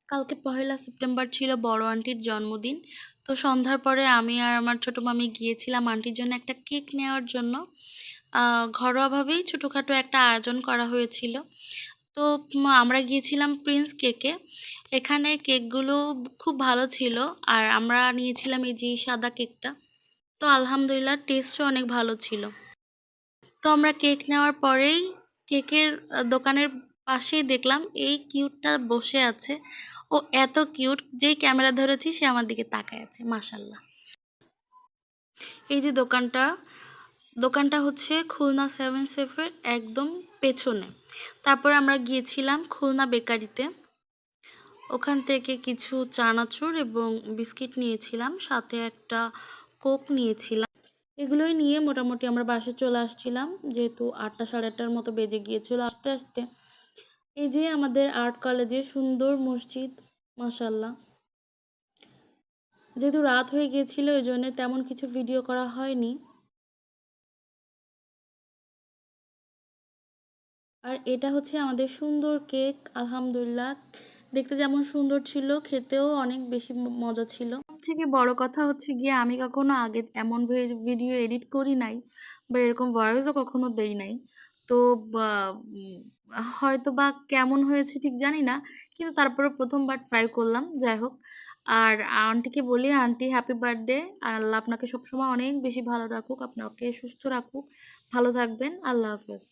কালকে 1লা সেপ্টেম্বর ছিল বড় আন্টির জন্মদিন। তো সন্ধ্যার পরে আমি আর আমার ছোট মামি গিয়েছিলাম আন্টির জন্য একটা কেক নেওয়ার জন্য। ঘরোয়াভাবেই ছোটোখাটো একটা আয়োজন করা হয়েছিল। তো আমরা গিয়েছিলাম প্রিন্স কেকে। এখানে কেকগুলো খুব ভালো ছিল। আর আমরা নিয়েছিলাম এই যে সাদা কেকটা। তো আলহামদুলিল্লাহ টেস্টও অনেক ভালো ছিল। তো আমরা কেক নেওয়ার পরেই কেকের দোকানের পাশেই দেখলাম এই কিউটটা বসে আছে। ও এত কিউট, যেই ক্যামেরা ধরেছি সে আমার দিকে তাকায় আছে, মাশাল্লাহ। এই যে দোকানটা হচ্ছে খুলনা 7 সেফের একদম পেছনে। তারপর আমরা গিয়েছিলাম খুলনা বেকারিতে। ওখান থেকে কিছু চানাচুর এবং বিস্কিট নিয়েছিলাম, সাথে একটা কোক নিয়েছিলাম। এগুলোই নিয়ে মোটামুটি আমরা বাসে চলে আসছিলাম, যেহেতু 8টা সাড়ে 8টার মতো বেজে গিয়েছিল আস্তে আস্তে। এই যে আমাদের আর্ট কলেজে সুন্দর মসজিদ, মাশাল্লাহ। যেহেতু রাত হয়ে গিয়েছিল ওই জন্য তেমন কিছু ভিডিও করা হয়নি। আর এটা হচ্ছে আমাদের সুন্দর কেক, আলহামদুলিল্লাহ। দেখতে যেমন সুন্দর ছিল, খেতেও অনেক বেশি মজা ছিল। থেকে বড় কথা হচ্ছে গিয়ে আমি কখনো আগে এমন ভিডিও এডিট করি নাই, বা এরকম ভয়েসও কখনো দেই নাই। তো হয়তো বা কেমন হয়েছে ঠিক জানি না, কিন্তু তারপরে প্রথমবার ট্রাই করলাম, যাই হোক। আর আন্টিকে বলি, আন্টি হ্যাপি বার্থডে, আর আল্লাহ আপনাকে সবসময় অনেক বেশি ভালো রাখুক, আপনাকে সুস্থ রাখুক। ভালো থাকবেন, আল্লাহ হাফেজ।